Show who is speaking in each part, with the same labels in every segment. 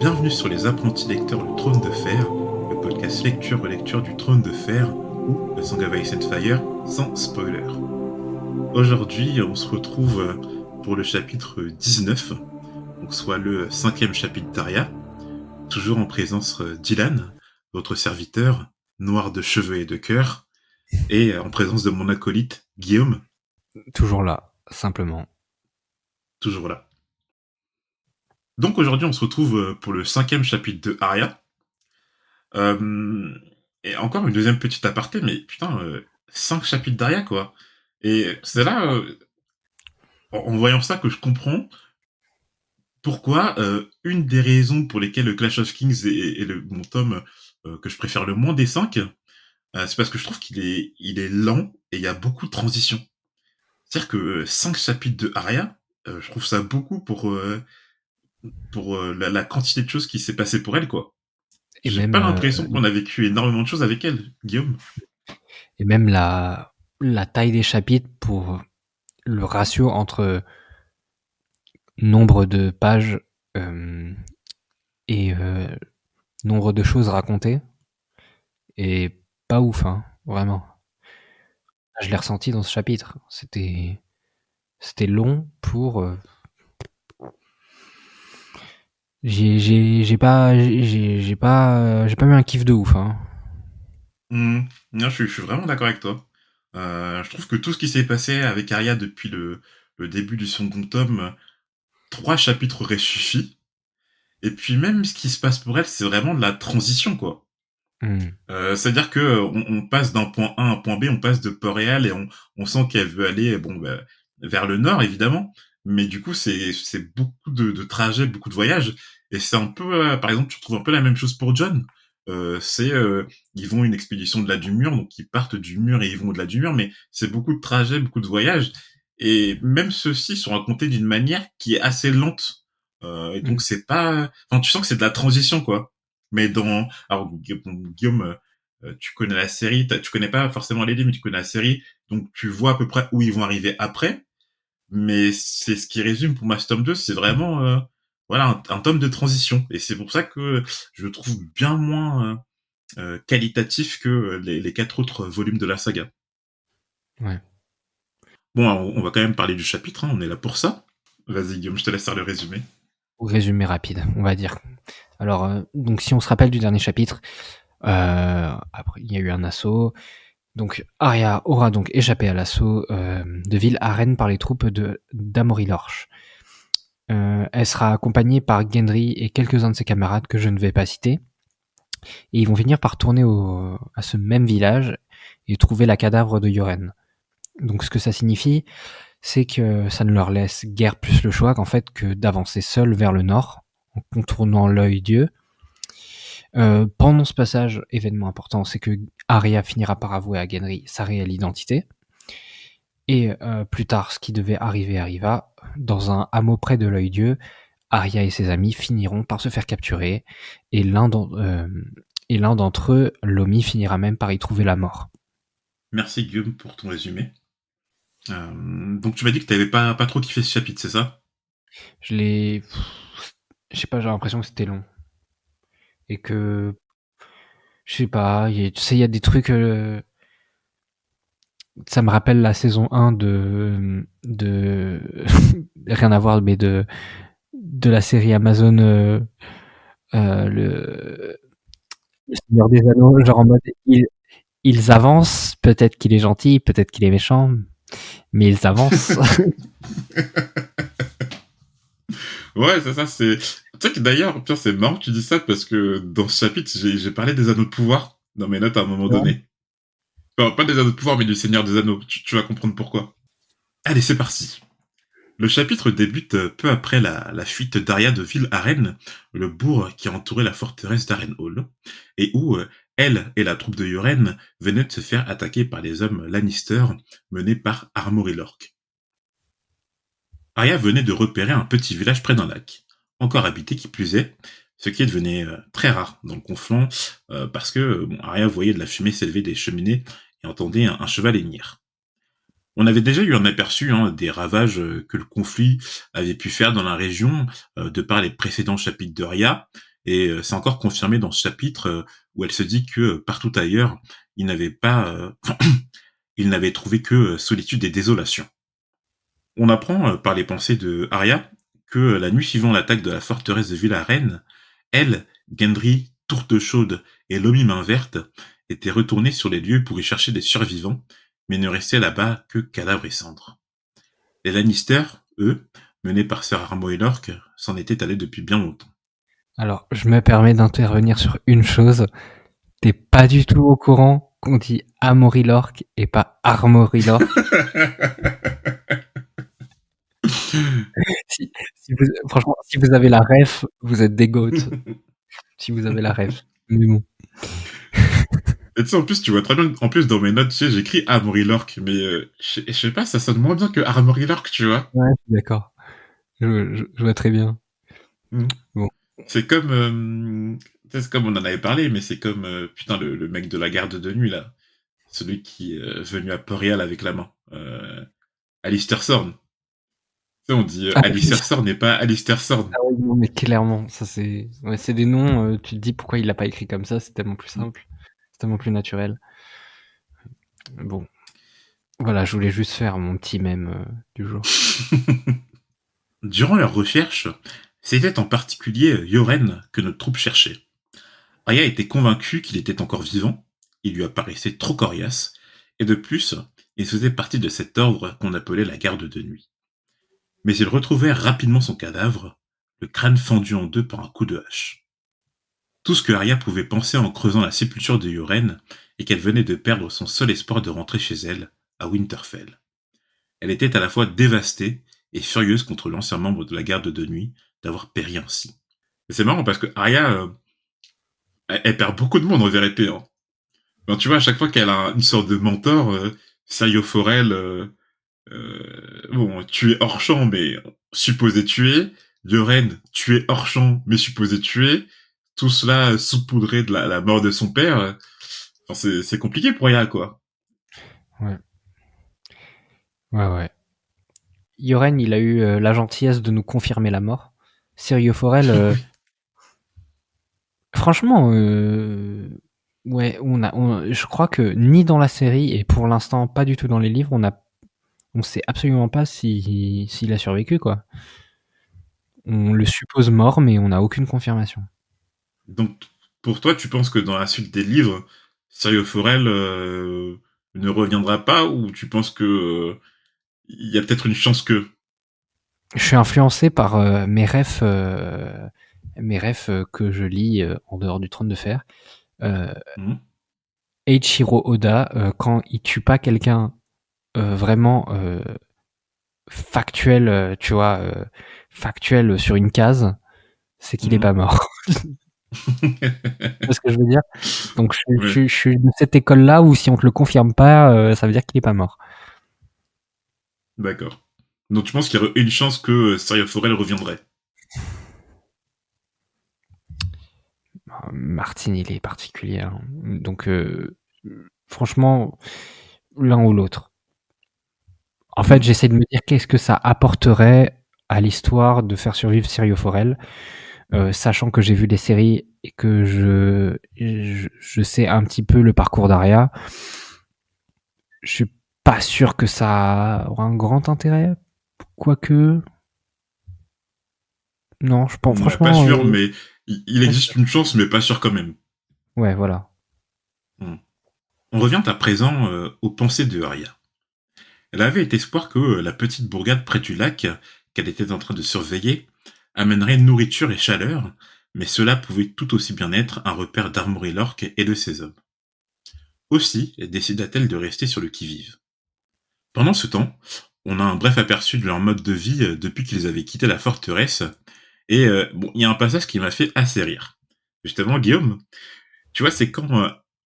Speaker 1: Bienvenue sur les apprentis lecteurs Le Trône de Fer, le podcast lecture-relecture du Trône de Fer ou The Song of Ice and Fire sans spoiler. Aujourd'hui, on se retrouve pour le chapitre 19, donc soit le 5e chapitre d'Arya, toujours en présence d'Ilan, votre serviteur, noir de cheveux et de cœur, et en présence de mon acolyte, Guillaume.
Speaker 2: Toujours là, simplement.
Speaker 1: Toujours là. Donc aujourd'hui, on se retrouve pour le 5e chapitre de Arya. Et encore une deuxième petite aparté, mais putain, 5 chapitres d'Arya, quoi. Et c'est là, en voyant ça, que je comprends pourquoi une des raisons pour lesquelles le Clash of Kings est mon tome que je préfère le moins des 5, c'est parce que je trouve il est lent et il y a beaucoup de transitions. C'est-à-dire que 5 chapitres de Arya, je trouve ça beaucoup pour la quantité de choses qui s'est passé pour elle, quoi.
Speaker 2: Et
Speaker 1: J'ai pas
Speaker 2: même,
Speaker 1: l'impression qu'on a vécu énormément de choses avec elle, Guillaume.
Speaker 2: la taille des chapitres pour le ratio entre nombre de pages et nombre de choses racontées est pas ouf, hein, vraiment. Je l'ai ressenti dans ce chapitre. C'était long pour. J'ai pas eu un kiff de ouf, hein.
Speaker 1: Non, je suis vraiment d'accord avec toi. Je trouve que tout ce qui s'est passé avec Arya depuis le début du second tome, 3 chapitres auraient suffi. Et puis même ce qui se passe pour elle, c'est vraiment de la transition, quoi. C'est-à-dire que on passe d'un point A à un point B, on passe de Port-Réal et on sent qu'elle veut aller vers le nord, évidemment. Mais du coup, c'est beaucoup de trajets, beaucoup de voyages. Et c'est un peu, par exemple, tu retrouves un peu la même chose pour Jon. Ils vont une expédition de du mur, donc ils partent du mur et ils vont au-delà du mur, mais c'est beaucoup de trajets, beaucoup de voyages. Et même ceux-ci sont racontés d'une manière qui est assez lente. Et donc c'est pas... Enfin, tu sens que c'est de la transition, quoi. Mais alors, Guillaume, tu connais la série, tu connais pas forcément les livres, mais tu connais la série, donc tu vois à peu près où ils vont arriver après. Mais c'est ce qui résume pour ma tome 2, c'est vraiment voilà un tome de transition. Et c'est pour ça que je le trouve bien moins qualitatif que les 4 autres volumes de la saga.
Speaker 2: Ouais.
Speaker 1: Bon, alors, on va quand même parler du chapitre, hein, on est là pour ça. Vas-y Guillaume, je te laisse faire le résumé.
Speaker 2: Résumé rapide, on va dire. Alors, donc si on se rappelle du dernier chapitre, après il y a eu un assaut. Donc Arya aura donc échappé à l'assaut de Ville Arène par les troupes d'Amory Lorch. Elle sera accompagnée par Gendry et quelques-uns de ses camarades que je ne vais pas citer. Et ils vont finir par tourner à ce même village et trouver la cadavre de Yoren. Donc ce que ça signifie, c'est que ça ne leur laisse guère plus le choix qu'en fait que d'avancer seul vers le nord, en contournant l'œil Dieu. Pendant ce passage, événement important, c'est que Arya finira par avouer à Gendry sa réelle identité. Et plus tard, ce qui devait arriver arriva. Dans un hameau près de l'œil Dieu, Arya et ses amis finiront par se faire capturer, et l'un d'entre eux, Lomi, finira même par y trouver la mort.
Speaker 1: Merci Guillaume pour ton résumé. Donc tu m'as dit que t'avais pas trop kiffé ce chapitre, c'est ça?
Speaker 2: Je sais pas, j'ai l'impression que c'était long. Et que, je sais pas, il y a des trucs... ça me rappelle la saison 1 rien à voir, mais de la série Amazon, le Seigneur des Anneaux, genre en mode, ils avancent, peut-être qu'il est gentil, peut-être qu'il est méchant, mais ils avancent.
Speaker 1: Ouais, c'est ça, c'est... Tu sais que d'ailleurs, Pierre, c'est marrant que tu dis ça parce que dans ce chapitre, j'ai parlé des anneaux de pouvoir dans mes notes à un moment donné. Enfin, pas des anneaux de pouvoir, mais du Seigneur des Anneaux. Tu vas comprendre pourquoi. Allez, c'est parti. Le chapitre débute peu après la fuite d'Arya de Ville Arène, le bourg qui a entouré la forteresse d'Arène-Hall, et où elle et la troupe de Yoren venaient de se faire attaquer par les hommes Lannister menés par Armory Lork. Arya venait de repérer un petit village près d'un lac, encore habité qui plus est, ce qui devenait très rare dans le conflant, parce que Arya voyait de la fumée s'élever des cheminées et entendait un cheval hennir. On avait déjà eu un aperçu des ravages que le conflit avait pu faire dans la région de par les précédents chapitres de Arya, Et c'est encore confirmé dans ce chapitre où elle se dit que partout ailleurs, il n'avait pas, il n'avait trouvé que solitude et désolation. On apprend par les pensées de Arya que la nuit suivant l'attaque de la forteresse de Villarène, elle, Gendry, Tourte Chaude et Lomi Main Verte étaient retournés sur les lieux pour y chercher des survivants, mais ne restait là-bas que cadavres et cendres. Les Lannister, eux, menés par Sir Armoy Lorque, s'en étaient allés depuis bien longtemps.
Speaker 2: Alors, je me permets d'intervenir sur une chose. T'es pas du tout au courant qu'on dit Amory Lorque et pas Armory Lorque. Franchement, si vous avez la ref, vous êtes des goats. Si vous avez la ref. Mais bon.
Speaker 1: Et tu sais, en plus, tu vois très bien, en plus, dans mes notes, tu sais, j'écris Armory Lorque, mais je sais pas, ça sonne moins bien que Armory Lorque, tu vois.
Speaker 2: Ouais, je suis d'accord. Je vois très bien.
Speaker 1: Mm.
Speaker 2: Bon.
Speaker 1: C'est comme, c'est comme on en avait parlé, mais c'est comme, putain, le mec de la garde de nuit, là. Celui qui est venu à Porial avec la main. Alistair Thorne. Tu sais, on dit
Speaker 2: Ah,
Speaker 1: Alistair Thorne et pas Alistair Thorne.
Speaker 2: ouais, non, mais clairement, ça c'est des noms, tu te dis pourquoi il l'a pas écrit comme ça, c'est tellement plus
Speaker 1: Mm.
Speaker 2: simple, c'est tellement plus naturel. Bon. Voilà, je voulais juste faire mon petit mème du jour.
Speaker 1: Durant leurs recherches, c'était en particulier Yoren que notre troupe cherchait. Arya était convaincu qu'il était encore vivant, il lui apparaissait trop coriace, et de plus, il faisait partie de cet ordre qu'on appelait la garde de nuit. Mais ils retrouvèrent rapidement son cadavre, le crâne fendu en deux par un coup de hache. Tout ce que Arya pouvait penser en creusant la sépulture de Yoren est qu'elle venait de perdre son seul espoir de rentrer chez elle, à Winterfell. Elle était à la fois dévastée et furieuse contre l'ancien membre de la garde de nuit d'avoir péri ainsi. Et c'est marrant parce que Arya, elle perd beaucoup de monde en vérité. Hein. Ben, tu vois, à chaque fois qu'elle a une sorte de mentor, Sayo Forel, bon, tué hors champ, mais supposé tué. Yoren, tué hors champ, mais supposé tué. Tout cela saupoudré de la mort de son père. Enfin, c'est compliqué pour Arya, quoi.
Speaker 2: Ouais. Ouais. Yoren, il a eu la gentillesse de nous confirmer la mort. Sirio Forel,
Speaker 1: Oui.
Speaker 2: franchement, ouais, je crois que ni dans la série et pour l'instant pas du tout dans les livres, on sait absolument pas s'il a survécu, quoi. On le suppose mort, mais on n'a aucune confirmation.
Speaker 1: Donc, pour toi, tu penses que dans la suite des livres, Sirio Forel ne reviendra pas, ou tu penses que il y a peut-être une chance que...
Speaker 2: Je suis influencé par mes refs que je lis en dehors du Trône de Fer.
Speaker 1: Hmm.
Speaker 2: Eiichiro Oda, quand il tue pas quelqu'un vraiment factuel, tu vois, factuel sur une case, c'est qu'il est
Speaker 1: Hmm.
Speaker 2: pas mort. Tu vois ce que je veux dire? Donc
Speaker 1: Ouais,
Speaker 2: je suis de cette école-là où si on te le confirme pas, ça veut dire qu'il est pas mort.
Speaker 1: d'accord. Donc tu penses qu'il y aurait une chance que Sirio Forel reviendrait?
Speaker 2: Martin, il est particulier, hein. Donc franchement, l'un ou l'autre. En fait,
Speaker 1: Hmm.
Speaker 2: j'essaie de me dire qu'est-ce que ça apporterait à l'histoire de faire survivre Sirio Forel, sachant que j'ai vu des séries et que je sais un petit peu le parcours d'Arya. Je suis pas sûr que ça aura un grand intérêt, quoique. Non, je pense
Speaker 1: Ouais, pas
Speaker 2: franchement,
Speaker 1: sûr, mais il
Speaker 2: pas
Speaker 1: existe
Speaker 2: sûr.
Speaker 1: une chance, mais pas sûr quand même.
Speaker 2: Ouais, voilà.
Speaker 1: Hmm. On revient à présent aux pensées de Arya. Elle avait espoir que la petite bourgade près du lac, qu'elle était en train de surveiller, amènerait nourriture et chaleur, mais cela pouvait tout aussi bien être un repère d'Armory Lorque et de ses hommes. Aussi décida-t-elle de rester sur le qui-vive. Pendant ce temps, on a un bref aperçu de leur mode de vie depuis qu'ils avaient quitté la forteresse, et bon, il y a un passage qui m'a fait assez rire. Justement, Guillaume, tu vois, c'est quand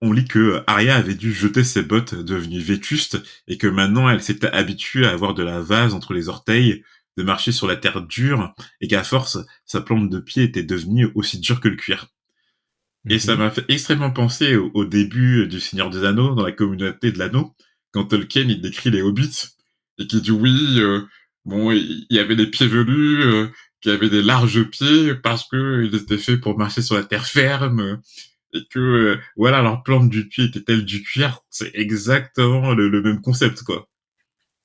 Speaker 1: on lit que Arya avait dû jeter ses bottes devenues vétustes et que maintenant elle s'était habituée à avoir de la vase entre les orteils, de marcher sur la terre dure et qu'à force, sa plante de pied était devenue aussi dure que le cuir. Et ça
Speaker 2: Mhm.
Speaker 1: m'a fait extrêmement penser au début du Seigneur des Anneaux, dans la communauté de l'anneau, quand Tolkien il décrit les hobbits et qui dit oui, bon, il y avait des pieds velus qui avaient des larges pieds parce qu'ils étaient faits pour marcher sur la terre ferme et que voilà leur plante du pied était telle du cuir. C'est exactement le même concept quoi.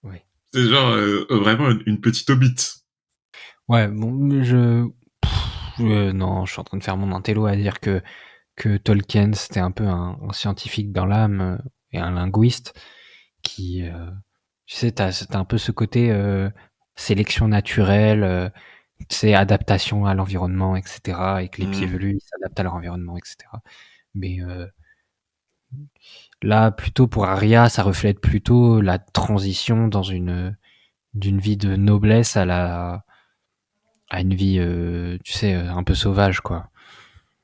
Speaker 2: Ouais.
Speaker 1: C'est genre vraiment une petite hobbit.
Speaker 2: Ouais, bon, non, je suis en train de faire mon intello à dire que Tolkien, c'était un peu un scientifique dans l'âme et un linguiste qui, tu sais, t'as un peu ce côté sélection naturelle, tu sais, adaptation à l'environnement, etc. Et que les pieds velus, ils s'adaptent à leur environnement, etc. Mais là, plutôt pour Arya, ça reflète plutôt la transition d'une vie de noblesse à une vie, tu sais, un peu sauvage, quoi.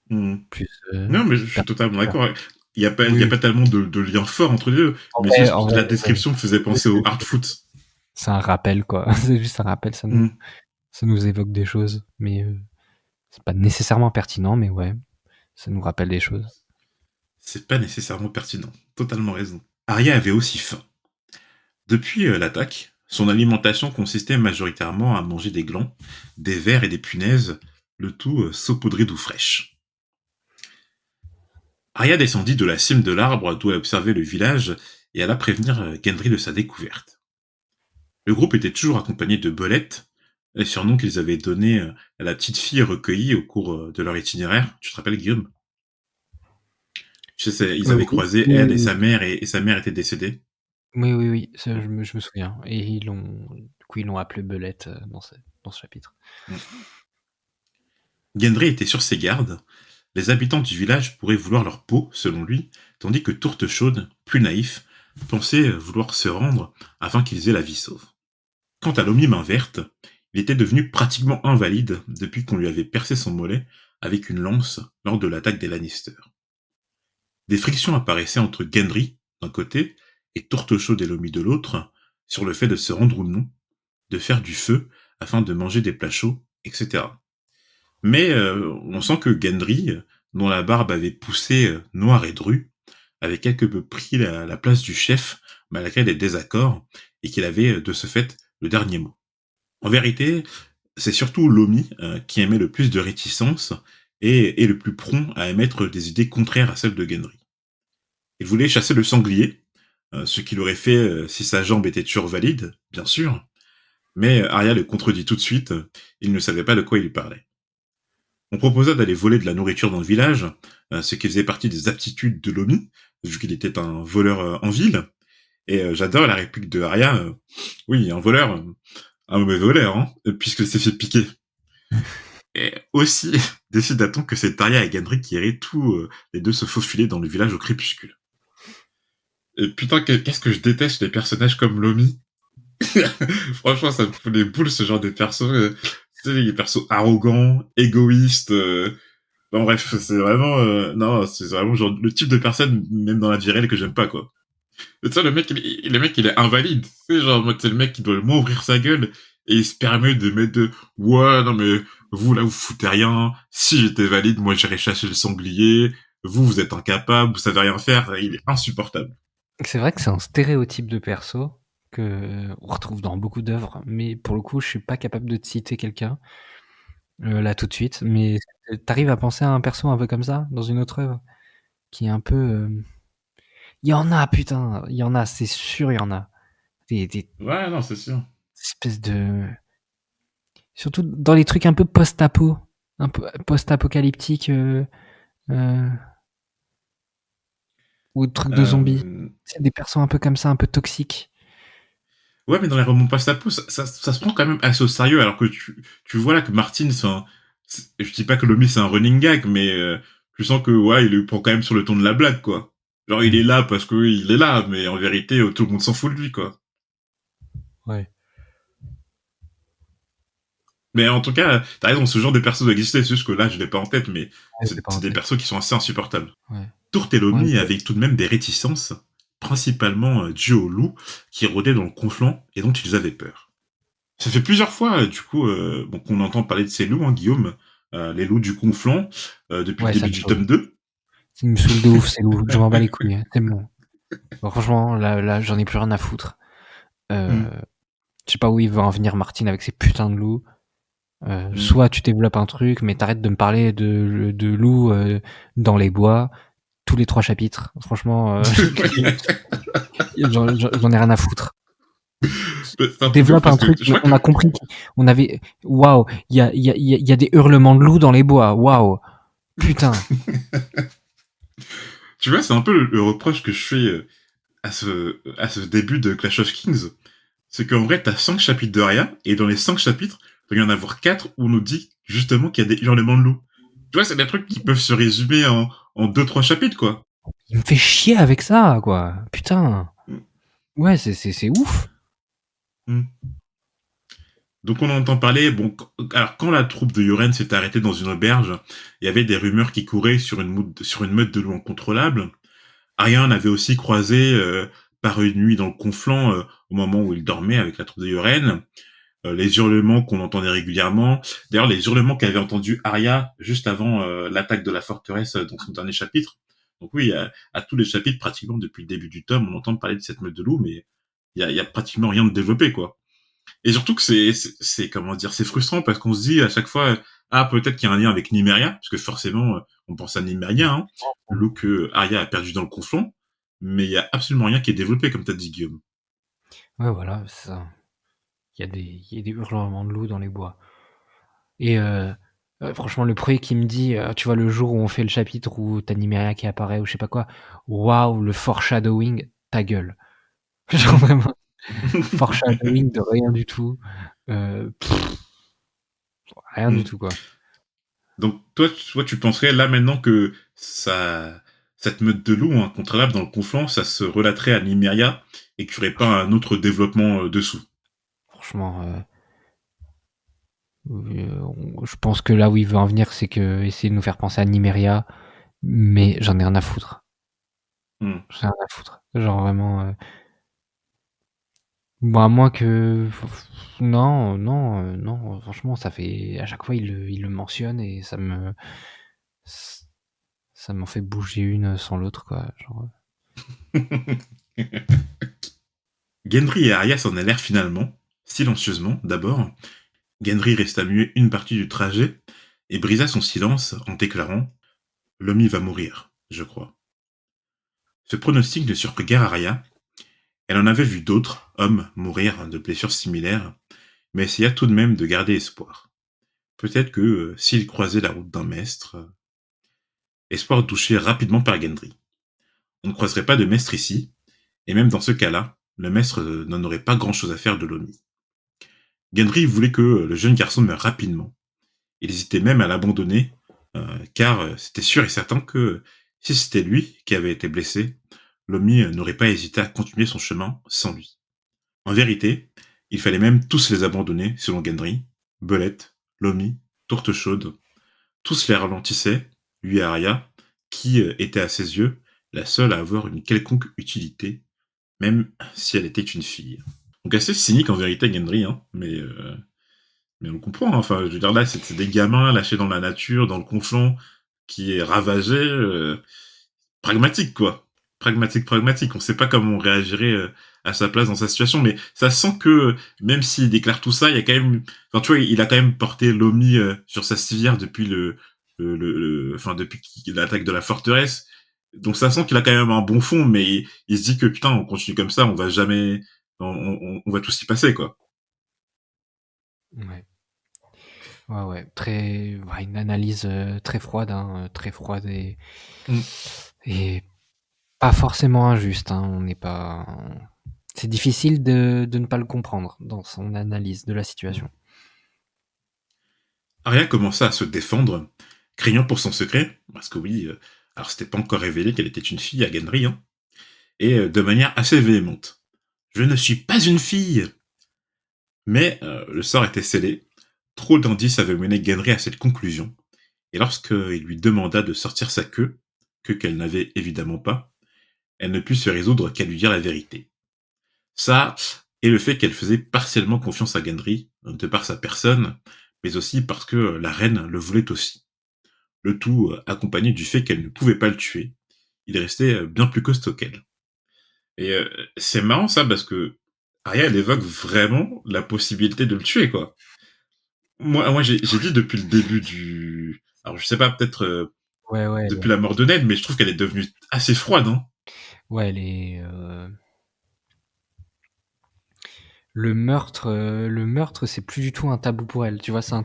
Speaker 2: Plus
Speaker 1: Non, mais je suis totalement
Speaker 2: permaculture.
Speaker 1: d'accord. Il y a
Speaker 2: Oui.
Speaker 1: pas tellement de lien fort entre les deux,
Speaker 2: En
Speaker 1: mais c'est
Speaker 2: vrai,
Speaker 1: juste la description me faisait
Speaker 2: oui,
Speaker 1: penser au hard foot.
Speaker 2: c'est un rappel, quoi. C'est juste un rappel, ça nous évoque des choses, mais c'est pas nécessairement pertinent, mais ouais, ça nous rappelle des choses.
Speaker 1: C'est pas nécessairement pertinent. Totalement raison. Arya avait aussi faim. Depuis l'attaque, son alimentation consistait majoritairement à manger des glands, des vers et des punaises, le tout saupoudré d'eau fraîche. Arya descendit de la cime de l'arbre d'où elle observait le village et alla prévenir Gendry de sa découverte. Le groupe était toujours accompagné de Belette, le surnom qu'ils avaient donné à la petite fille recueillie au cours de leur itinéraire. Tu te rappelles, Guillaume? Tu sais, ils avaient
Speaker 2: Oui,
Speaker 1: croisé
Speaker 2: oui,
Speaker 1: elle et
Speaker 2: oui,
Speaker 1: sa mère, et sa mère était décédée.
Speaker 2: oui, oui, oui, ça,
Speaker 1: Mm.
Speaker 2: je me souviens. Et du coup, ils l'ont appelé Belette dans ce chapitre.
Speaker 1: Mm. Gendry était sur ses gardes. Les habitants du village pourraient vouloir leur peau, selon lui, tandis que Tourte Chaude, plus naïf, pensait vouloir se rendre afin qu'ils aient la vie sauve. Quant à l'Omni Main Verte, il était devenu pratiquement invalide depuis qu'on lui avait percé son mollet avec une lance lors de l'attaque des Lannister. Des frictions apparaissaient entre Gendry, d'un côté, et Tourte Chaude et l'Omni de l'autre, sur le fait de se rendre ou non, de faire du feu afin de manger des plats chauds, etc. Mais on sent que Gendry, dont la barbe avait poussé noire et drue, avait quelque peu pris la place du chef malgré les désaccords et qu'il avait de ce fait le dernier mot. En vérité, c'est surtout Lomi qui émet le plus de réticence et est le plus prompt à émettre des idées contraires à celles de Gendry. Il voulait chasser le sanglier, ce qu'il aurait fait si sa jambe était toujours valide, bien sûr, mais Arya le contredit tout de suite, il ne savait pas de quoi il parlait. On proposa d'aller voler de la nourriture dans le village, ce qui faisait partie des aptitudes de Lomi, vu qu'il était un voleur en ville. Et j'adore la réplique de Arya. Oui, un voleur, un mauvais voleur, hein, puisqu'il s'est fait piquer. Et aussi, décida-t-on que c'est Arya et Gendry qui iraient tous les deux se faufiler dans le village au crépuscule. Et putain, qu'est-ce que je déteste les personnages comme Lomi. Franchement, ça me fout les boules, ce genre de persos. Tu sais, les persos arrogants, égoïstes. Bon, bref, c'est vraiment... non, c'est vraiment genre le type de personne, même dans la vie réelle, que j'aime pas, quoi. Tu sais, le mec, il est invalide. Tu sais, genre, c'est le mec qui doit m'ouvrir sa gueule et il se permet de mettre de... Ouais, non, mais vous, là, vous foutez rien. Si j'étais valide, moi, j'irais chasser le sanglier. Vous, vous êtes incapable, vous savez rien faire. Il est insupportable.
Speaker 2: C'est vrai que c'est un stéréotype de perso que on retrouve dans beaucoup d'œuvres, mais pour le coup, je suis pas capable de te citer quelqu'un là tout de suite. Mais t'arrives à penser à un perso un peu comme ça dans une autre œuvre qui est un peu. Il y en a, putain, il y en a, c'est sûr, il y en a. Des
Speaker 1: Ouais, non, c'est sûr.
Speaker 2: espèces de. Surtout dans les trucs un peu post-apo, un peu post-apocalyptique euh, ou trucs de zombies.
Speaker 1: Euh...
Speaker 2: C'est des persos un peu comme ça, un peu toxiques.
Speaker 1: Ouais, mais dans les romans post-apo, ça se prend quand même assez au sérieux, alors que tu vois là que Martin, je dis pas que Lomi c'est un running gag, mais tu sens que ouais, il le prend quand même sur le ton de la blague, quoi. Genre il
Speaker 2: Mm.
Speaker 1: est là parce que il est là, mais en vérité, tout le monde s'en fout de lui, quoi.
Speaker 2: Ouais.
Speaker 1: Mais en tout cas, t'as raison, ce genre de persos doit exister, c'est juste que là, je l'ai pas en tête, mais
Speaker 2: Ouais, c'est pas
Speaker 1: c'est
Speaker 2: en
Speaker 1: des
Speaker 2: tête.
Speaker 1: persos qui sont assez insupportables.
Speaker 2: Ouais. Ouais,
Speaker 1: Tourtelomi
Speaker 2: mais
Speaker 1: avait tout de même des réticences, principalement dues aux loups qui rôdaient dans le conflant et dont ils avaient peur. Ça fait plusieurs fois, du coup, bon, qu'on entend parler de ces loups, hein, Guillaume, les loups du conflant, depuis le
Speaker 2: ouais, ça
Speaker 1: début
Speaker 2: me
Speaker 1: du
Speaker 2: saoule.
Speaker 1: tome 2.
Speaker 2: Ça me saoule de ouf, c'est loup. Je m'en bats les couilles, hein. C'est bon. Bon, franchement, là, j'en ai plus rien à foutre.
Speaker 1: Mm.
Speaker 2: Je sais pas où il va en venir Martine avec ses putains de loups.
Speaker 1: Mmh.
Speaker 2: Soit tu développes un truc, mais t'arrêtes de me parler de loups dans les bois tous les 3 chapitres. Franchement, j'en ai rien à foutre.
Speaker 1: Bah, c'est un truc de ouf
Speaker 2: Développe
Speaker 1: parce
Speaker 2: un
Speaker 1: que
Speaker 2: truc,
Speaker 1: je crois
Speaker 2: on a
Speaker 1: que
Speaker 2: compris qu'on avait. Waouh, il y a des hurlements de loups dans les bois. Waouh, putain.
Speaker 1: tu vois, c'est un peu le reproche que je fais à ce début de Clash of Kings. C'est qu'en vrai, t'as 5 chapitres de rien, et dans les 5 chapitres, il y en avoir 4 où on nous dit justement qu'il y a des hurlements de loups. Tu vois, c'est des trucs qui peuvent se résumer en 2-3 chapitres, quoi.
Speaker 2: Il me fait chier avec ça, quoi. Putain.
Speaker 1: Mm.
Speaker 2: Ouais, c'est ouf.
Speaker 1: Mm. Donc on entend parler, bon, alors quand la troupe de Yoren s'est arrêtée dans une auberge, il y avait des rumeurs qui couraient sur une meute de loups incontrôlables. Ariane avait aussi croisé par une nuit dans le conflant au moment où il dormait avec la troupe de Yoren. Les hurlements qu'on entendait régulièrement. D'ailleurs, les hurlements qu'avait entendu Arya juste avant l'attaque de la forteresse dans son dernier chapitre. Donc oui, à tous les chapitres, pratiquement depuis le début du tome, on entend parler de cette meute de loups, mais il y a pratiquement rien de développé, quoi. Et surtout que comment dire, c'est frustrant parce qu'on se dit à chaque fois, ah, peut-être qu'il y a un lien avec Nymeria, parce que forcément, on pense à Nymeria, hein, le loup que Arya a perdu dans le conflit, mais il y a absolument rien qui est développé, comme t'as dit, Guillaume.
Speaker 2: Ouais, voilà, c'est ça. Il y a des hurlements de loups dans les bois. Et franchement, le premier qui me dit, tu vois, le jour où on fait le chapitre où t'as Nymeria qui apparaît ou je sais pas quoi, waouh, le foreshadowing, ta gueule. Genre
Speaker 1: Mm.
Speaker 2: vraiment, foreshadowing de rien du tout. Euh, pff, rien du
Speaker 1: Mm.
Speaker 2: tout, quoi.
Speaker 1: Donc toi, tu penserais là maintenant que cette meute de loups incontrôlable dans le conflant, ça se relaterait à Nymeria et qu'il n'y aurait pas un autre développement dessous.
Speaker 2: Franchement, je pense que là où il veut en venir, c'est que essayer de nous faire penser à Nymeria, mais j'en ai rien à foutre.
Speaker 1: Hmm.
Speaker 2: J'en ai rien à foutre. Genre vraiment. Bon, à moins que. Non, non, non, franchement, ça fait. À chaque fois, il le mentionne et ça m'en fait bouger une sans l'autre, quoi. Genre.
Speaker 1: Gendry et Arya s'en allèrent finalement, silencieusement d'abord. Gendry resta muet une partie du trajet et brisa son silence en déclarant Lomi va mourir, je crois. Ce pronostic ne surprit guère Arya. Elle en avait vu d'autres, hommes, mourir de blessures similaires, mais essaya tout de même de garder espoir. Peut-être que s'il croisait la route d'un maître, espoir touché rapidement par Gendry. On ne croiserait pas de maître ici, et même dans ce cas-là, le maître n'en aurait pas grand-chose à faire de Lomi. Gendry voulait que le jeune garçon meure rapidement. Il hésitait même à l'abandonner, car c'était sûr et certain que si c'était lui qui avait été blessé, Lomi n'aurait pas hésité à continuer son chemin sans lui. En vérité, il fallait même tous les abandonner, selon Gendry. Belette, Lomi, Tourte Chaude, tous les ralentissaient, lui et Arya, qui était à ses yeux la seule à avoir une quelconque utilité, même si elle était une fille. Donc assez cynique en vérité Gendry, hein, mais on le comprend, hein. Enfin, je veux dire là, c'est des gamins lâchés dans la nature, dans le conflant, qui est ravagé, pragmatique quoi. Pragmatique. On sait pas comment on réagirait à sa place dans sa situation, mais ça sent que même s'il déclare tout ça, il y a quand même, enfin tu vois, il a quand même porté Lomi sur sa civière depuis enfin depuis l'attaque de la forteresse. Donc ça sent qu'il a quand même un bon fond, mais il se dit que putain, on continue comme ça, on va jamais, on va tous y passer quoi.
Speaker 2: Ouais. Ouais, ouais. Très. Ouais, une analyse très froide, hein, très froide
Speaker 1: Mm.
Speaker 2: et pas forcément injuste, hein. On n'est pas. C'est difficile de ne pas le comprendre dans son analyse de la situation.
Speaker 1: Arya commença à se défendre, craignant pour son secret, parce que oui, alors c'était pas encore révélé qu'elle était une fille à Gendry, hein, et de manière assez véhémente. Je ne suis pas une fille. Mais le sort était scellé. Trop d'indices avaient mené Gendry à cette conclusion, et lorsqu'il lui demanda de sortir sa queue qu'elle n'avait évidemment pas, elle ne put se résoudre qu'à lui dire la vérité. Ça, et le fait qu'elle faisait partiellement confiance à Gendry, de par sa personne, mais aussi parce que la reine le voulait aussi. Le tout accompagné du fait qu'elle ne pouvait pas le tuer. Il restait bien plus costaud qu'elle. Et c'est marrant ça parce que Arya elle évoque vraiment la possibilité de le tuer quoi. Moi j'ai dit depuis le début du... Alors je sais pas, peut-être
Speaker 2: Ouais, ouais,
Speaker 1: depuis la mort de Ned, mais je trouve qu'elle est devenue assez froide, hein.
Speaker 2: ouais, le meurtre, c'est plus du tout un tabou pour elle. Tu vois, c'est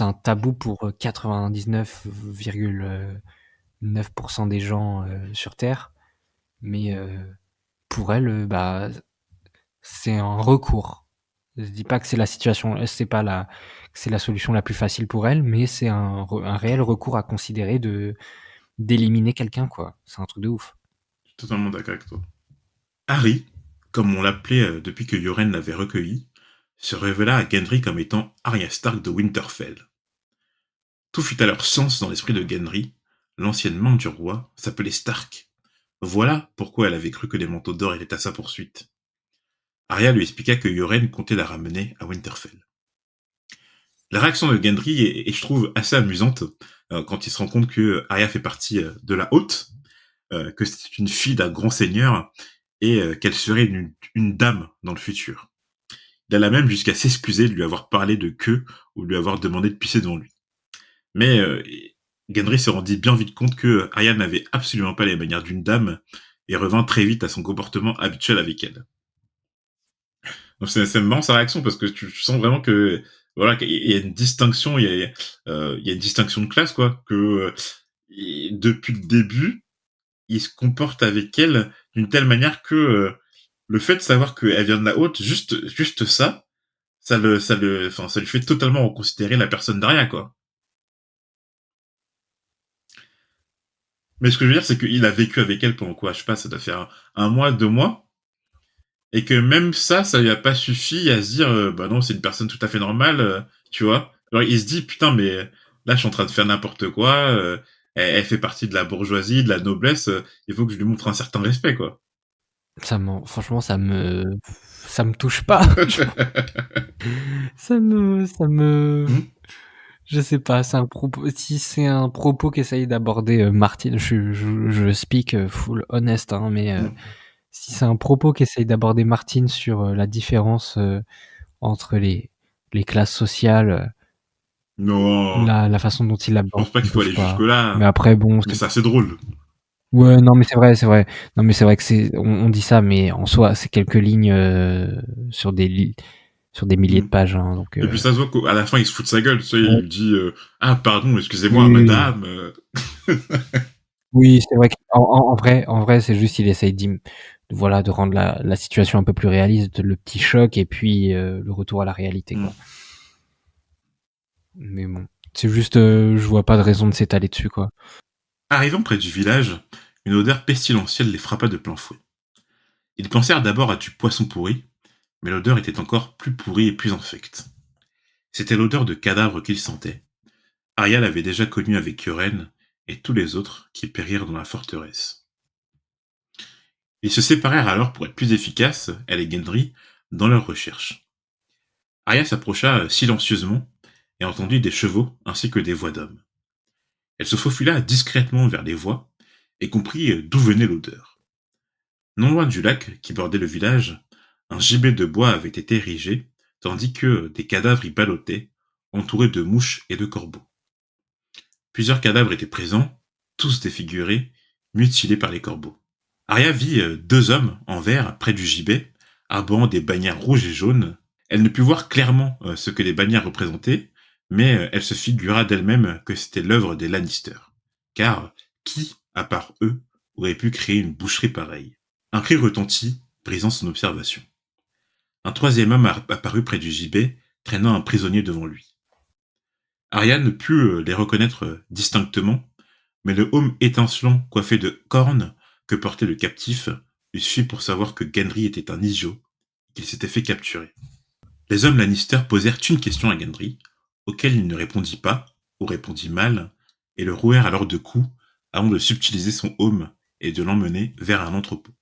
Speaker 2: un tabou pour 99,9% des gens sur Terre, mais pour elle, bah, c'est un recours. Je dis pas que c'est la situation, c'est pas la, que c'est la solution la plus facile pour elle, mais c'est un réel recours à considérer d'éliminer quelqu'un, quoi. C'est un truc de ouf.
Speaker 1: Je suis totalement d'accord avec toi. Harry, comme on l'appelait depuis que Yoren l'avait recueilli, se révéla à Gendry comme étant Arya Stark de Winterfell. Tout fut alors sens dans l'esprit de Gendry. L'ancienne main du roi s'appelait Stark. Voilà pourquoi elle avait cru que les manteaux d'or étaient à sa poursuite. Arya lui expliqua que Yoren comptait la ramener à Winterfell. La réaction de Gendry est, je trouve, assez amusante quand il se rend compte que Arya fait partie de la haute, que c'est une fille d'un grand seigneur et qu'elle serait une dame dans le futur. Il alla même jusqu'à s'excuser de lui avoir parlé de queue ou de lui avoir demandé de pisser devant lui. Mais Gendry se rendit bien vite compte que Arya n'avait absolument pas les manières d'une dame et revint très vite à son comportement habituel avec elle. Donc c'est marrant sa réaction parce que tu sens vraiment que voilà qu'il y a une distinction, il y a une distinction de classe quoi, que depuis le début il se comporte avec elle d'une telle manière que le fait de savoir qu'elle vient de la haute, juste ça, enfin ça lui fait totalement reconsidérer la personne d'Arya quoi. Mais ce que je veux dire c'est qu'il a vécu avec elle pendant quoi, je sais pas, ça doit faire un mois, 2 mois. Et que même ça lui a pas suffi à se dire, bah non, c'est une personne tout à fait normale, tu vois. Alors il se dit, putain, mais là, je suis en train de faire n'importe quoi, elle fait partie de la bourgeoisie, de la noblesse, il faut que je lui montre un certain respect, quoi.
Speaker 2: Franchement, ça me touche pas.
Speaker 1: Hmm.
Speaker 2: Je sais pas, c'est un propos, si c'est un propos qu'essaye d'aborder Martine, je speak full honest, hein, mais
Speaker 1: Hmm.
Speaker 2: si c'est un propos qu'essaye d'aborder Martine sur la différence entre les classes sociales,
Speaker 1: Non,
Speaker 2: la façon dont il
Speaker 1: je
Speaker 2: l'aborde,
Speaker 1: pense pas
Speaker 2: ça
Speaker 1: qu'il
Speaker 2: me
Speaker 1: faut
Speaker 2: touche
Speaker 1: aller
Speaker 2: pas.
Speaker 1: jusque-là,
Speaker 2: Mais après, bon,
Speaker 1: mais c'est assez drôle.
Speaker 2: ouais, non, mais c'est vrai, c'est vrai. Non, mais c'est vrai que on dit ça, mais en soi, c'est quelques lignes sur des milliers
Speaker 1: Hmm.
Speaker 2: de pages, hein, donc.
Speaker 1: Et puis ça se voit qu'à la fin, il se fout de sa gueule, tu sais, il
Speaker 2: Ouais.
Speaker 1: lui dit, ah, pardon, excusez-moi,
Speaker 2: Oui,
Speaker 1: madame.
Speaker 2: oui, c'est vrai qu'en vrai, c'est juste, il essaye voilà, de rendre la situation un peu plus réaliste, le petit choc, et puis le retour à la réalité,
Speaker 1: Hmm.
Speaker 2: quoi. Mais bon, c'est juste, je vois pas de raison de s'étaler dessus, quoi.
Speaker 1: Arrivant près du village, une odeur pestilentielle les frappa de plein fouet. Ils pensèrent d'abord à du poisson pourri, mais l'odeur était encore plus pourrie et plus infecte. C'était l'odeur de cadavre qu'ils sentaient. Arya l'avait déjà connue avec Yoren et tous les autres qui périrent dans la forteresse. Ils se séparèrent alors pour être plus efficaces, elle et Gendry, dans leurs recherches. Arya s'approcha silencieusement et entendit des chevaux ainsi que des voix d'hommes. Elle se faufila discrètement vers les voix et comprit d'où venait l'odeur. Non loin du lac qui bordait le village, un gibet de bois avait été érigé, tandis que des cadavres y ballottaient, entourés de mouches et de corbeaux. Plusieurs cadavres étaient présents, tous défigurés, mutilés par les corbeaux. Arya vit 2 hommes en vert près du gibet, arborant des bannières rouges et jaunes. Elle ne put voir clairement ce que les bannières représentaient, mais elle se figura d'elle-même que c'était l'œuvre des Lannister. Car qui, à part eux, aurait pu créer une boucherie pareille? Un cri retentit, brisant son observation. Un troisième homme apparut près du gibet, traînant un prisonnier devant lui. Arya ne put les reconnaître distinctement, mais le aume étincelant coiffé de cornes que portait le captif lui suffit pour savoir que Gendry était un idiot et qu'il s'était fait capturer. Les hommes Lannister posèrent une question à Gendry, auquel il ne répondit pas, ou répondit mal, et le rouèrent alors de coups avant de subtiliser son aume et de l'emmener vers un entrepôt.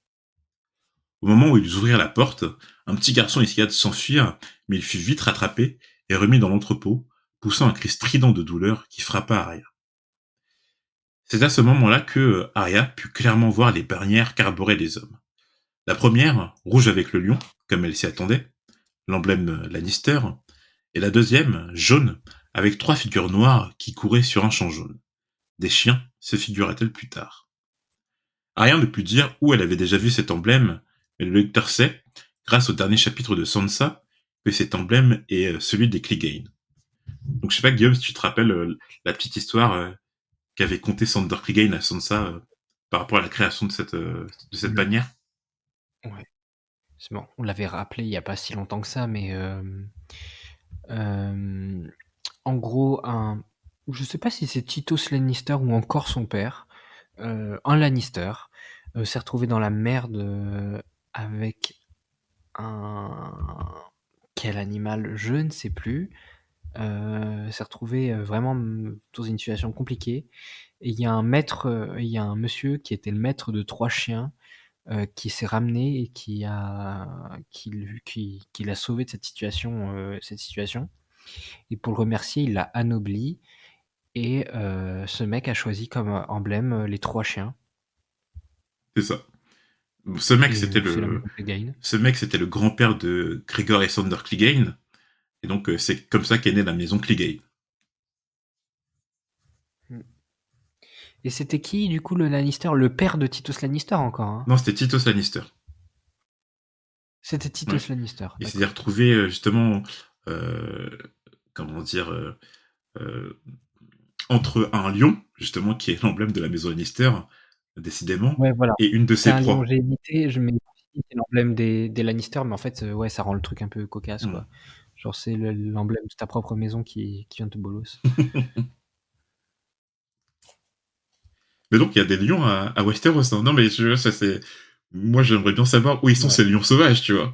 Speaker 1: Au moment où ils ouvrirent la porte, un petit garçon essaya de s'enfuir, mais il fut vite rattrapé et remis dans l'entrepôt, poussant un cri strident de douleur qui frappa Arya. C'est à ce moment-là que Arya put clairement voir les bannières qu'arboraient les hommes. La première, rouge avec le lion, comme elle s'y attendait, l'emblème Lannister, et la deuxième, jaune, avec 3 figures noires qui couraient sur un champ jaune. Des chiens, se figura-t-elle plus tard. Arya ne put dire où elle avait déjà vu cet emblème, mais le lecteur sait, grâce au dernier chapitre de Sansa, que cet emblème est celui des Clegane. Donc je sais pas Guillaume si tu te rappelles la petite histoire qu'avait conté Sandor Clegane à Sansa par rapport à la création de cette
Speaker 2: Mmh.
Speaker 1: bannière.
Speaker 2: Ouais. C'est bon, on l'avait rappelé il y a pas si longtemps que ça, mais en gros, je sais pas si c'est Tytos Lannister ou encore son père, un Lannister, s'est retrouvé dans la merde, avec un quel animal? Je ne sais plus. S'est retrouvé, vraiment, dans une situation compliquée et il y a un monsieur qui était le maître de 3 chiens, qui s'est ramené et qui l'a sauvé de cette situation et pour le remercier, il l'a anobli et ce mec a choisi comme, emblème, les 3 chiens
Speaker 1: C'est ça.
Speaker 2: et c'est la maison Clegane.
Speaker 1: Ce mec c'était le grand-père de Gregor et Sandor Clegane, et donc c'est comme ça qu'est née la maison Clegane.
Speaker 2: Mmh. Et c'était qui du coup le Lannister? Le père de Tytos Lannister encore, hein?
Speaker 1: Non, c'était Tytos Lannister.
Speaker 2: C'était
Speaker 1: Ouais.
Speaker 2: Tytos Lannister,
Speaker 1: Il s'est
Speaker 2: d'accord.
Speaker 1: retrouvé justement, euh, comment dire, euh, entre un lion, justement, qui est l'emblème de la maison Lannister, décidément,
Speaker 2: Ouais, voilà.
Speaker 1: et une de
Speaker 2: C'est
Speaker 1: ses
Speaker 2: un lion,
Speaker 1: proies.
Speaker 2: j'ai hésité, je me suis dit c'est l'emblème des Lannister, mais en fait, ouais, ça rend le truc un peu cocasse,
Speaker 1: Mm.
Speaker 2: quoi. Genre, c'est l'emblème de ta propre maison qui vient te bolos.
Speaker 1: Mais donc, il y a des lions à Westeros. Hein. Non, mais ça c'est. Moi, j'aimerais bien savoir où ils sont
Speaker 2: Ouais.
Speaker 1: ces lions sauvages, tu vois.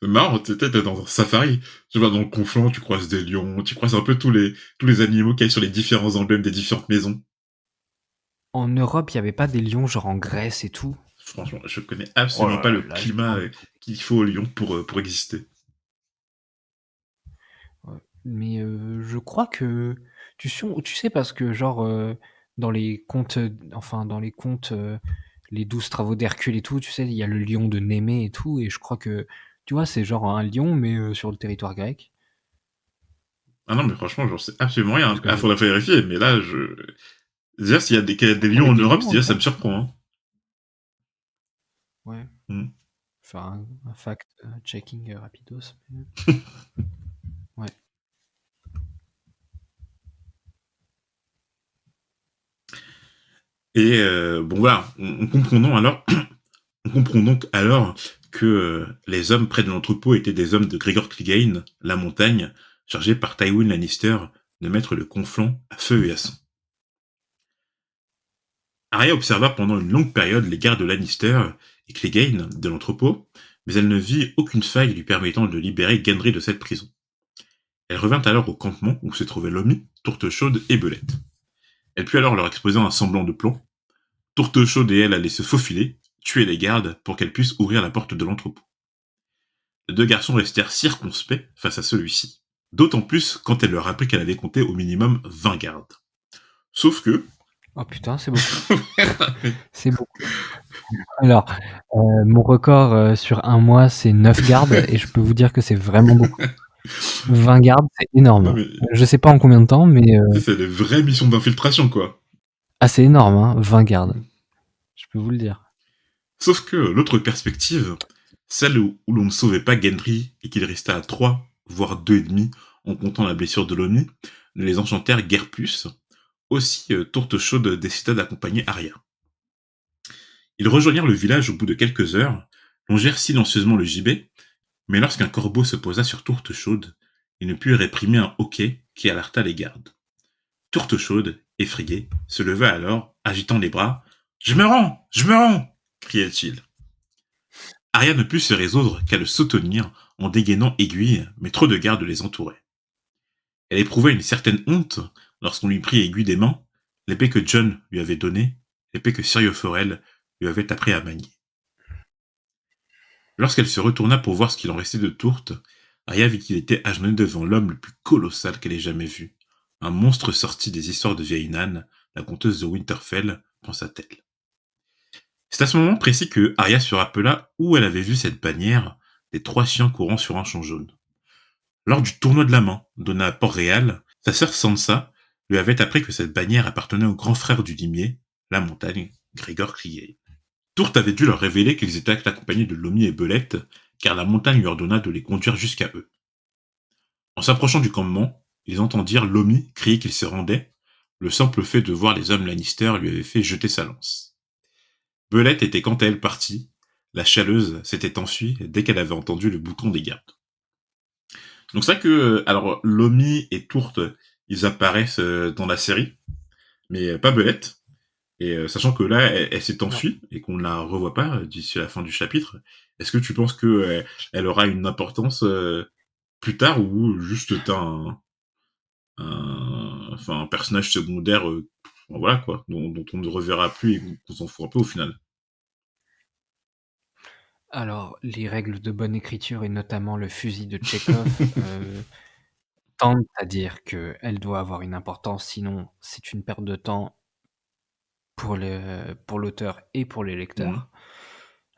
Speaker 1: C'est marrant, t'es dans un safari. Tu vas dans le conflant, tu croises des lions, tu croises un peu tous les animaux qu'il y a sur les différents emblèmes des différentes maisons.
Speaker 2: En Europe, il y avait pas des lions, genre en Grèce et tout?
Speaker 1: Franchement, je connais
Speaker 2: Oh
Speaker 1: absolument pas
Speaker 2: là
Speaker 1: le
Speaker 2: là, je me
Speaker 1: climat
Speaker 2: demande
Speaker 1: qu'il faut aux lions pour exister.
Speaker 2: ouais. Mais je crois que tu sais parce que genre, dans les contes, enfin dans les contes, les 12 travaux d'Hercule et tout, tu sais, il y a le lion de Némée et tout et je crois que, tu vois, c'est genre un lion mais sur le territoire grec.
Speaker 1: Ah non, mais franchement, j'en sais absolument rien.
Speaker 2: Parce que
Speaker 1: Ah, faudrait vérifier, mais là, je. Déjà, s'il y a des
Speaker 2: il y
Speaker 1: lions
Speaker 2: avait
Speaker 1: en
Speaker 2: des
Speaker 1: Europe,
Speaker 2: lions en
Speaker 1: déjà, ça me
Speaker 2: Grèce?
Speaker 1: surprend. Hein.
Speaker 2: Ouais.
Speaker 1: Mm.
Speaker 2: Faire un fact, checking, rapidos, mais ouais.
Speaker 1: Et bon, voilà, on comprend donc alors que les hommes près de l'entrepôt étaient des hommes de Gregor Clegane, la montagne, chargés par Tywin Lannister de mettre le conflant à feu et à sang. Arya observa pendant une longue période les gardes de Lannister et Clegane de l'entrepôt, mais elle ne vit aucune faille lui permettant de libérer Gendry de cette prison. Elle revint alors au campement où se trouvaient Lomi, Tourtechaude et Belette. Elle put alors leur exposer un semblant de plan. Tourtechaude et elle allaient se faufiler, tuer les gardes pour qu'elles puissent ouvrir la porte de l'entrepôt. Les deux garçons restèrent circonspects face à celui-ci, d'autant plus quand elle leur apprit qu'elle avait compté au minimum 20 gardes. Sauf que...
Speaker 2: Oh putain, c'est beaucoup. C'est beaucoup. Alors, mon record, sur un mois, c'est 9 gardes et je peux vous dire que c'est vraiment beaucoup. 20 gardes, c'est
Speaker 1: Non
Speaker 2: énorme.
Speaker 1: mais,
Speaker 2: Je sais pas en combien de temps, mais
Speaker 1: tu sais, c'est des vraies missions d'infiltration, quoi.
Speaker 2: ah, c'est énorme, hein, 20 gardes. Je peux vous le dire.
Speaker 1: Sauf que l'autre perspective, celle où l'on ne sauvait pas Gendry et qu'il resta à 3, voire 2 et demi, en comptant la blessure de Lomi, ne les enchantèrent guère plus. Aussi, Tourtechaude décida d'accompagner Arya. Ils rejoignirent le village au bout de quelques heures, longèrent silencieusement le gibet, mais lorsqu'un corbeau se posa sur Tourtechaude, il ne put réprimer un hoquet qui alerta les gardes. Tourtechaude, effrayé, se leva alors, agitant les bras. Je me rends! Je me rends! Cria-t-il. Arya ne put se résoudre qu'à le soutenir en dégainant aiguille, mais trop de gardes les entouraient. Elle éprouvait une certaine honte lorsqu'on lui prit aiguille des mains, l'épée que Jon lui avait donnée, l'épée que Syrio Forel lui avait appris à manier. Lorsqu'elle se retourna pour voir ce qu'il en restait de Tourte, Arya vit qu'il était agenouillé devant l'homme le plus colossal qu'elle ait jamais vu. Un monstre sorti des histoires de vieille Nan, la conteuse de Winterfell, pensa-t-elle. C'est à ce moment précis que Arya se rappela où elle avait vu cette bannière des 3 chiens courant sur un champ jaune. Lors du tournoi de la main donné à Port-Réal, sa sœur Sansa lui avait appris que cette bannière appartenait au grand frère du limier, la montagne, Grégor Clegane. Tourte avait dû leur révéler qu'ils étaient accompagnés de Lomi et Belette, car la montagne lui ordonna de les conduire jusqu'à eux. En s'approchant du campement, ils entendirent Lomi crier qu'il se rendait. Le simple fait de voir les hommes Lannister lui avait fait jeter sa lance. Belette était quant à elle partie. La chaleuse s'était enfuie dès qu'elle avait entendu le boucan des gardes. Donc c'est vrai que, alors, Lomi et Tourte, ils apparaissent dans la série, mais pas Belette. Et sachant que là, elle s'est
Speaker 2: Non.
Speaker 1: enfuie et qu'on ne la revoit pas d'ici la fin du chapitre, est-ce que tu penses que elle aura une importance plus tard ou juste t'as un personnage secondaire, voilà quoi, dont on ne reverra plus et qu'on s'en fout un peu au final.
Speaker 2: Alors, les règles de bonne écriture et notamment le fusil de Tchekhov tendent à dire qu'elle doit avoir une importance, sinon c'est une perte de temps pour l'auteur et pour les
Speaker 1: Mmh.
Speaker 2: lecteurs.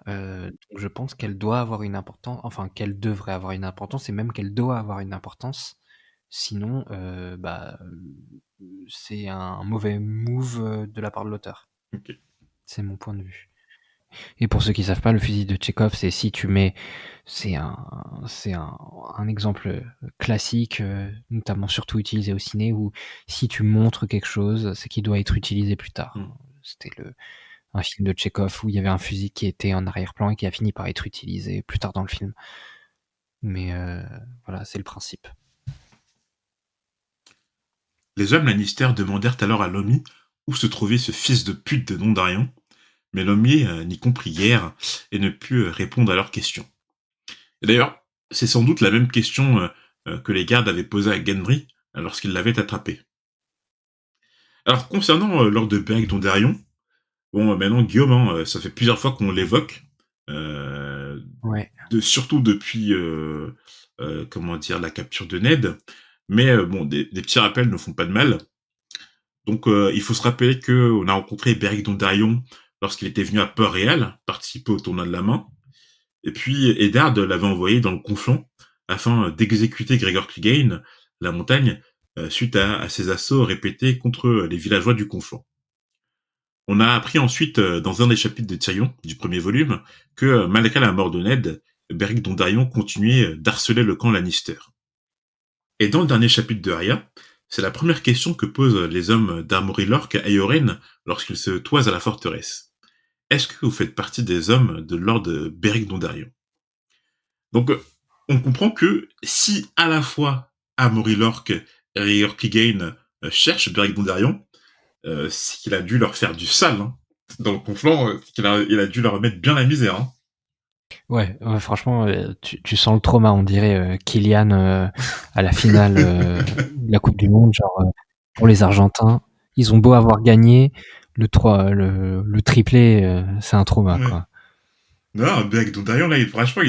Speaker 2: Donc je pense qu'elle doit avoir une importance, enfin qu'elle devrait avoir une importance et même qu'elle doit avoir une importance. Sinon, c'est un mauvais move, de la part de l'auteur.
Speaker 1: OK.
Speaker 2: C'est mon point de vue. Et pour ceux qui savent pas, le fusil de Tchekhov, c'est si tu mets c'est un exemple, classique, notamment surtout utilisé au ciné où si tu montres quelque chose, c'est qu'il doit être utilisé plus tard.
Speaker 1: Mmh.
Speaker 2: C'était un film de Tchekhov où il y avait un fusil qui était en arrière-plan et qui a fini par être utilisé plus tard dans le film. Mais voilà, c'est le principe.
Speaker 1: Les hommes Lannister demandèrent alors à Lomi où se trouvait ce fils de pute de Dondarrion, mais Lomi n'y comprit guère et ne put répondre à leurs questions. Et d'ailleurs, c'est sans doute la même question que les gardes avaient posée à Gendry lorsqu'ils l'avaient attrapé. Alors, concernant Lord de Beric Dondarrion, bon, maintenant, Guillaume, hein, ça fait plusieurs fois qu'on l'évoque, euh,
Speaker 2: Ouais.
Speaker 1: surtout depuis, comment dire, la capture de Ned, mais bon, des petits rappels ne font pas de mal. Donc, il faut se rappeler qu'on a rencontré Beric Dondarrion lorsqu'il était venu à Port-Réal, participer au tournoi de la main, et puis Eddard l'avait envoyé dans le Conflent afin d'exécuter Grégor Clegane, la montagne, suite à ses assauts répétés contre les villageois du Conflent. On a appris ensuite, dans un des chapitres de Tyrion, du premier volume, que malgré la mort de Ned, Beric Dondarrion continuait d'harceler le camp Lannister. Et dans le dernier chapitre de Arya, c'est la première question que posent les hommes d'Armory Lork à Eoren lorsqu'ils se toisent à la forteresse. Est-ce que vous faites partie des hommes de Lord Beric Dondarrion? Donc, on comprend que si à la fois Armory Lork et Rhaegar Clegane cherchent Beric Dondarrion, c'est qu'il a dû leur faire du sale, hein. Dans le conflant, il a dû leur mettre bien la misère, hein.
Speaker 2: Ouais, franchement, tu sens le trauma, on dirait, Kylian, à la finale, de la coupe du monde, genre, pour les Argentins, ils ont beau avoir gagné, le triplé, c'est un trauma,
Speaker 1: Ouais.
Speaker 2: quoi.
Speaker 1: Non, Beric Dondarrion, là, franchement,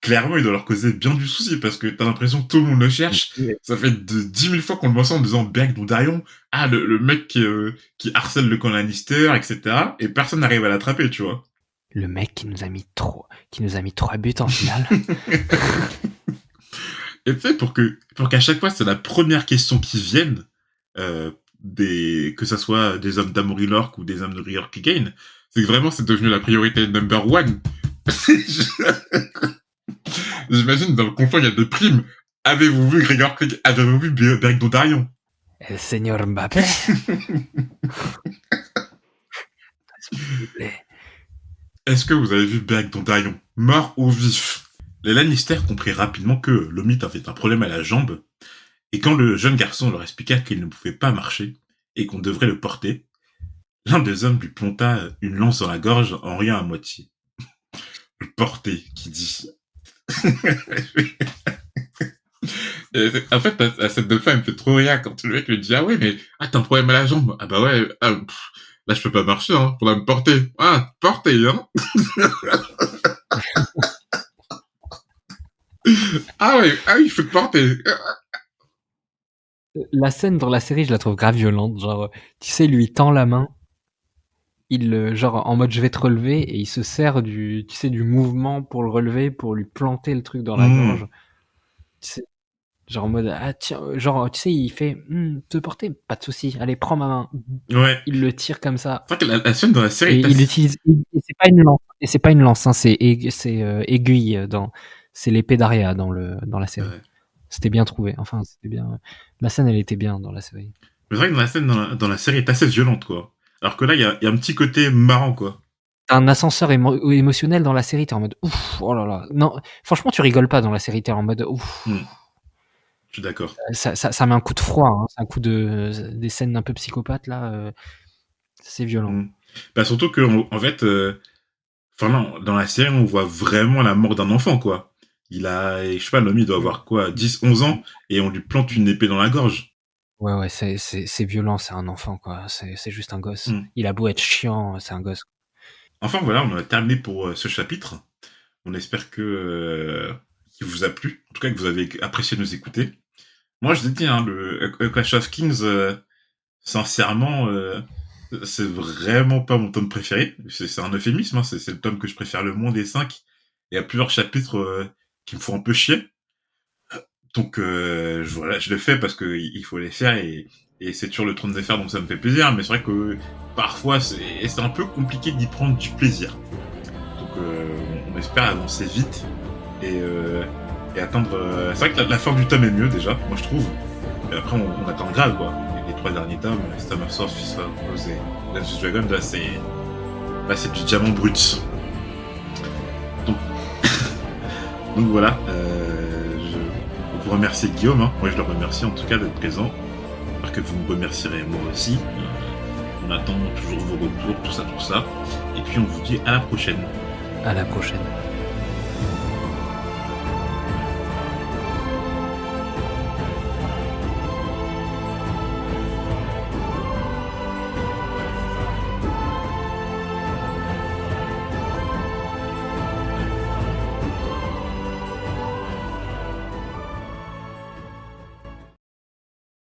Speaker 1: clairement, il doit leur causer bien du souci parce que t'as l'impression que tout le monde le cherche.
Speaker 2: Ouais.
Speaker 1: Ça fait 10 000 fois qu'on le mentionne en disant Beric Dondarrion, ah, le mec qui harcèle le camp Lannister, etc. Et personne n'arrive à l'attraper, tu vois.
Speaker 2: Le mec qui nous a mis 3 buts en finale.
Speaker 1: Et tu sais, pour qu'à chaque fois, c'est la première question qui vienne, que ça soit des hommes d'Amory Lork ou des hommes de Rhaegar Clegane, c'est que vraiment, c'est devenu la priorité number one. J'imagine, dans le conflit, il y a des primes. Avez-vous vu Avez-vous vu Beric Dondarrion?
Speaker 2: El señor Mbappé, s'il vous plaît.
Speaker 1: Est-ce que vous avez vu Beric Dondarrion, mort ou vif? Les Lannister comprirent rapidement que Lomit avait un problème à la jambe, et quand le jeune garçon leur expliqua qu'il ne pouvait pas marcher, et qu'on devrait le porter, l'un des hommes lui planta une lance dans la gorge en riant à moitié. Le porter, qui dit. En fait, la scène de fin, elle me fait trop rire quand le mec lui dit ah ouais, mais t'as un problème à la jambe. Ah bah ouais, là je peux pas marcher, hein, faudra me porter. Ah, porter, hein. Ah ouais, ah oui, il faut te porter.
Speaker 2: La scène dans la série, je la trouve grave violente, genre, tu sais, il lui tend la main, genre, en mode: «Je vais te relever» et il se sert du mouvement pour le relever, pour lui planter le truc dans la
Speaker 1: Mmh.
Speaker 2: gorge. C'est genre en mode: «Ah tiens», genre, tu sais, il fait: «Tu veux porter? Pas de souci, allez prends ma main».
Speaker 1: Ouais.
Speaker 2: Il le tire comme ça
Speaker 1: C'est vrai que la scène dans la série
Speaker 2: et
Speaker 1: est
Speaker 2: il
Speaker 1: assez
Speaker 2: utilise et c'est pas une lance, hein, aiguille, c'est l'épée d'Arya dans la série.
Speaker 1: ouais.
Speaker 2: C'était bien trouvé, enfin, c'était bien la scène, elle était bien dans la série.
Speaker 1: C'est vrai que dans la scène dans la série est assez violente, quoi. Alors que là, il y a un petit côté marrant, quoi.
Speaker 2: Tu as un ascenseur émotionnel dans la série, tu es en mode: «Ouf, oh là là». Non, franchement, tu rigoles pas dans la série, tu es en mode: «Ouf».
Speaker 1: Mmh. Je suis d'accord.
Speaker 2: Ça met un coup de froid, hein, c'est un coup de des scènes un peu psychopathes là, c'est violent.
Speaker 1: Mmh. Bah, surtout qu'en en fait, enfin non, dans la série, on voit vraiment la mort d'un enfant, quoi. Il a je sais pas, l'homme, il doit
Speaker 2: Mmh.
Speaker 1: avoir quoi? 10, 11 ans et on lui plante une épée dans la gorge.
Speaker 2: Ouais, ouais, c'est violent, c'est un enfant, quoi, c'est juste un gosse.
Speaker 1: Mmh.
Speaker 2: Il a beau être chiant, c'est un gosse.
Speaker 1: Enfin voilà, on a terminé pour, ce chapitre. On espère que, qu'il vous a plu, en tout cas que vous avez apprécié de nous écouter. Moi, je l'ai dit, hein, le A Clash of Kings, sincèrement, c'est vraiment pas mon tome préféré. C'est un euphémisme, hein, c'est le tome que je préfère le moins des 5. Il y a plusieurs chapitres, qui me font un peu chier. Donc voilà, je le fais parce qu'il faut les faire et c'est toujours le trône de fer, donc ça me fait plaisir. Mais c'est vrai que parfois, c'est un peu compliqué d'y prendre du plaisir. Donc on espère avancer vite et, euh, et atteindre... c'est vrai que la fin du tome est mieux déjà, moi je trouve. Mais après, on attend le Graal, quoi. Les 3 derniers tomes, Storm of Swords, Fist of Crows et Dance of Dragon, là, c'est du diamant brut. Donc, donc voilà, je vous remercie Guillaume, hein. Moi je le remercie en tout cas d'être présent. J'espère que vous me remercierez moi aussi. On attend toujours vos retours, tout ça. Et puis on vous dit à la prochaine.
Speaker 2: À la prochaine.